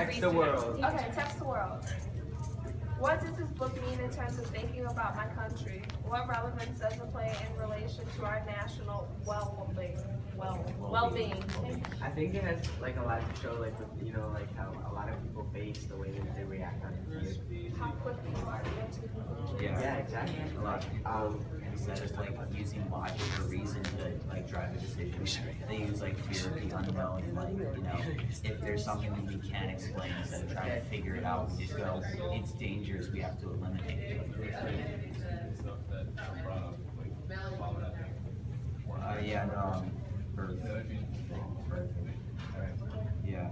Text the world. Okay, text the world. What does this book mean in terms of thinking about my country? What relevance does it play in relation to our national well-being? Well-being. I think it has like a lot to show, like you know, like how a lot of people base the way that they react on fear. How quick people are to get to the conclusion. Yeah, exactly. A lot of people, instead of like using logic or reason to like drive a decision, they use like fear of the unknown and like, you know, if there's something that we can't explain, instead of trying to figure it out, we just go, it's dangerous, we have to eliminate it. Yeah, no, birth. Yeah.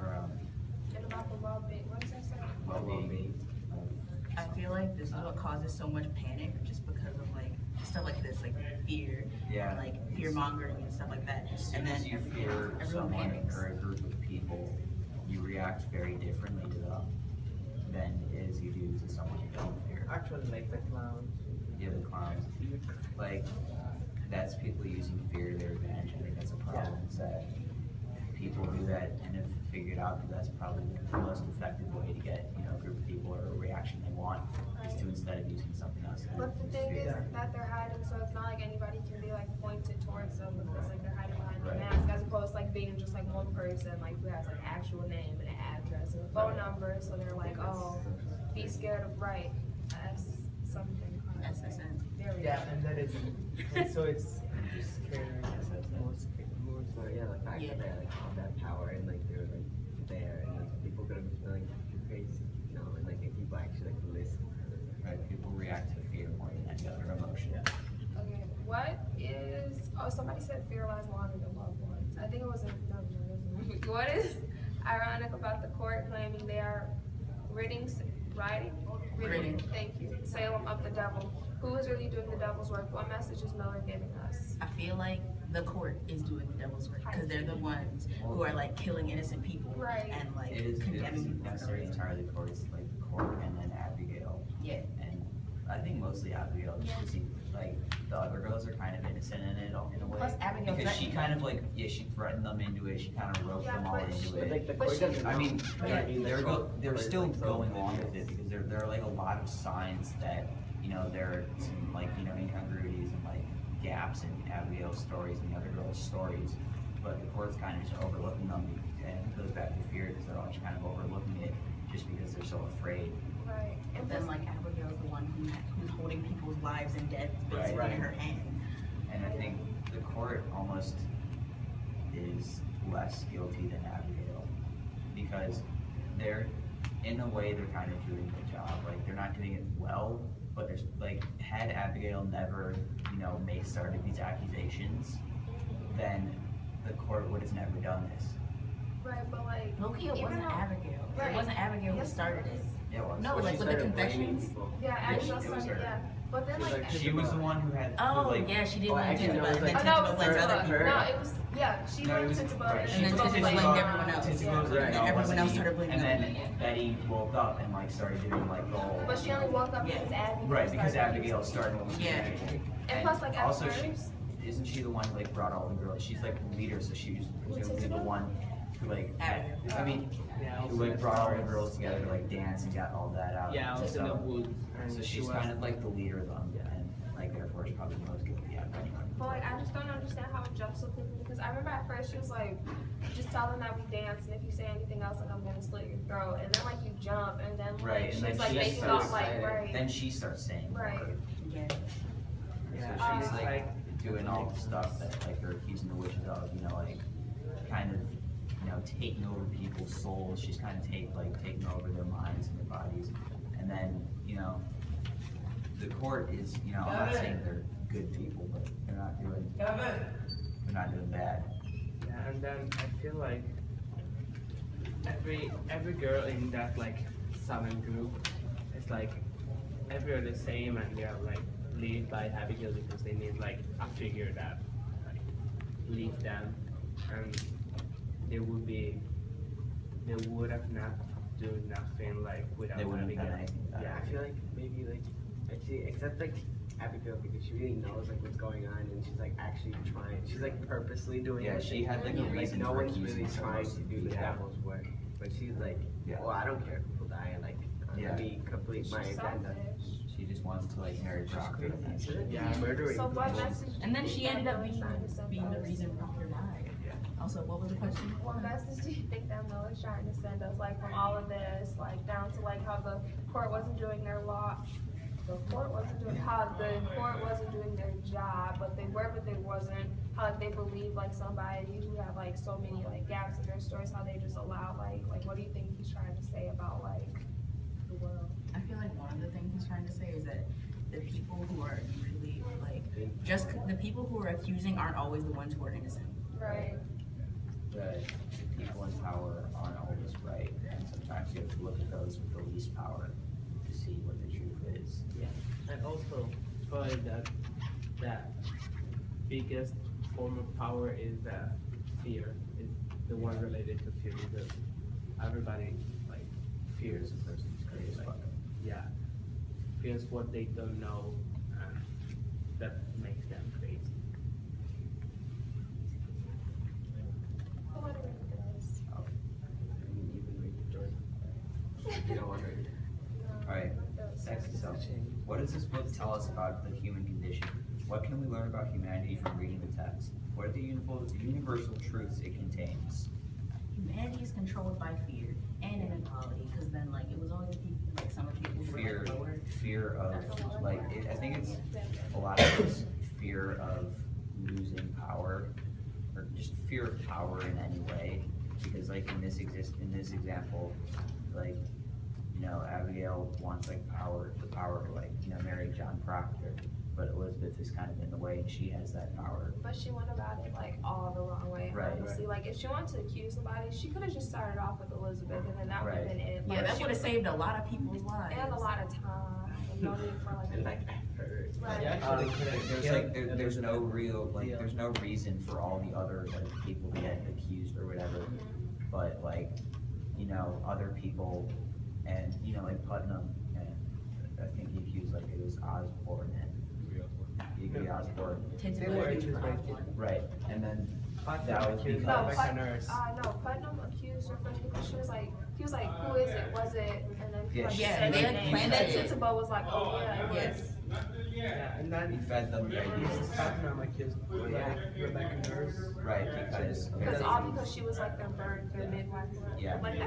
Or, And about the well-being. What does that say? well-being. I feel like this is what causes so much panic, just because of like stuff like this, like fear, Yeah. and, like fear mongering and stuff like that. As soon And as then you fear everyone someone panics. or a group of people, you react very differently to them than as you do to someone you don't fear. Actually, like the clowns. Yeah, the clowns. Like, that's people using fear to their advantage. I think that's a problem. Is that people do that and have figured out that that's probably the most effective way to get, you know, a group of people or a reaction they want, is to, instead of using something else. But the thing is fear. that they're hiding, so it's not like anybody can be like pointed towards them because like they're hiding behind the Right. mask, as opposed to like being just like one person like who has like actual name and an address and a phone number. So they're like, oh, be scared of right. S something. SSN. There we go. Yeah, and that is so it's scary. More so, yeah, the fact that they like have that power and like they're like there and like people gonna be feeling crazy, you know, and like if people actually like listen. Right, people react to fear more than any other emotion. Okay. What is? Oh, somebody said fear lies longer than loved ones. I think it was a. What is ironic about the court claiming they are ridding. Thank you. Salem of the devil. Who is really doing the devil's work? What message is Miller giving us? I feel like the court is doing the devil's work because they're the ones who are like killing innocent people Right. and like It condemning isn't people for no necessarily reason. entirely the court, it's like the court and then Abigail. Yeah. And I think mostly Abigail, just like the other girls are kind of innocent in it in a way. Plus Abigail because she threatened kind of like, yeah, she threatened them into it, she kind of roped Yeah, them all but into But it. like the But court she- doesn't know. I mean, Yeah, they're court still is, like, so going along with oblivious. it because there are like a lot of signs that, you know, there are some like, you know, incongruities and like gaps in Abigail's stories and the other girls' stories. But the court's kind of just overlooking them, and it goes back to fear because they're all just kind of overlooking it just because they're so afraid. Right. And then like Abigail's the one who's holding people's lives and death basically Right. in her hand. And I think the court almost is less guilty than Abigail because they're, in a way, they're kind of doing the job. Like, they're not doing it well, but there's like, had Abigail never, you know, started these accusations, then the court would have never done this. Right, but like. Loki, it even wasn't though- Abigail. Right. It wasn't Abigail who Yes, it started it. was. Yeah, it was. No, Well, like she with the started blaming confessions. people. Yeah, Yeah, Abigail it was started, her. yeah. But then She's like. like, She was the one who had, Oh, like, yeah, she did Oh, want actually, to no, but it was then like- Oh, no, it Tituba was blamed other Tituba. people. No, it was, yeah, she No, it blamed was- Tituba. right, and she Tituba blamed blamed Tituba. everyone else. Tituba was Yeah. like, And no, it everyone wasn't else me. started blaming And then Abigail. Betty woke up and like started doing like the whole. But she only woke up Yeah. because Abigail. Right, because started Abigail using- started. Yeah. And plus, like, at also first- isn't she the one who like brought all the girls? She's like the leader, so she was presumably the Tituba? one who like, Abigail. I mean, Yeah, who also like the brought all the stars. girls together to like dance and got all that out. Yeah, I was in the so, woods. And so she she's was- kind of like the leader of them, and like therefore she's probably the most guilty out of anyone. But like, I just don't understand how it jumps so quickly because I remember at first she was like, just tell them that we dance and if you say anything else, like I'm gonna slit your throat. And then like you jump and then like Right, and she's then like she making starts off like saying- right. Then she starts saying more. Right. Yeah. Yeah, So she's she's like doing all the stuff that like they're accusing the witches of, you know, like kind of, you know, taking over people's souls. She's kind of taking over their minds and their bodies. And then, you know, the court is, you know, I'm not saying they're good people, but they're not doing bad. Yeah, and then I feel like every girl in that like 7 group is like everyone the same and they're like led by Abigail because they need like a figure that like leads them and they would have not done nothing like without They wouldn't have Abigail. done anything without Yeah, I Abigail. feel like maybe like actually except like Abigail because she really knows like what's going on and she's like actually trying. She's like purposely doing Yeah, it. she had like a Like reason no for one's accusing really someone trying else to of do the being devil's work. But she's like, Yeah. well, I don't care if people die, and like, Yeah. let me complete my She's agenda. selfish. She just wants to like marry Proctor and that's it. Yeah, murdering. So what people. message? And then she ended up do you think that Miller's trying to being send the us? reason Proctor died. Yeah. Also, what was the question? What message do you think that Miller's trying to send us, like from all of this, like down to like how the court wasn't doing their how the court wasn't doing their job, but they were, but they wasn't. How like they believe like somebody who have like so many like gaps in their stories, how they just allow like what do you think he's trying to say about like the world? I feel like one of the things he's trying to say is that the people who are usually like, the people who are accusing aren't always the ones who are innocent. Right. The people in power aren't always right, and sometimes you have to look at those with the least power to see what the truth is. Yeah, and also probably that biggest form of power is fear. Is the one related to fear, because everybody like fears a person. Crazy as Like, fuck. yeah, fears what they don't know, and that makes them crazy. What are this? Oh, You can read the story. You don't want to read it. Alright, next is what does this book tell us about the human condition? What can we learn about humanity from reading the text? What are the universal truths it contains? Humanity is controlled by fear and inequality, because then like it was always people, like some of the people who were Fear, like lower. fear of, like, I think it's a lot of it's fear of losing power, or just fear of power in any way, because like in this example, like, you know, Abigail wants like the power to like, you know, marry John Proctor, but Elizabeth is kind of in the way and she has that power. But she went about it like all the wrong way. Right, Honestly, like if she wanted to accuse somebody, she could have just started off with Elizabeth, and then that would have Right. been it. Yeah, Like, that she would have was- saved a lot of people's lives. and a lot of time. And no need for And like. like effort. Right. There's like, there's no real, like, there's no reason for all the other like people to get accused or whatever, but like, you know, other people, and, you know, like Putnam, and I think he accused, like, it was Osborne and Osborne, Tituba They were accused accused of by- Osborne. right, and then Putnam that was accused No, because, like a nurse. Putnam accused her first because she was like, he was like, who is it? Was it? And then he Yeah, like, she- said they the had name. planned And it. then Tituba was like, oh yeah, it Yes. was. Yeah, and he then fed them the idea, Mrs. Putnam accused Rebecca Nurse. right, because. Because all because she was like their midwife. Yeah. Like that's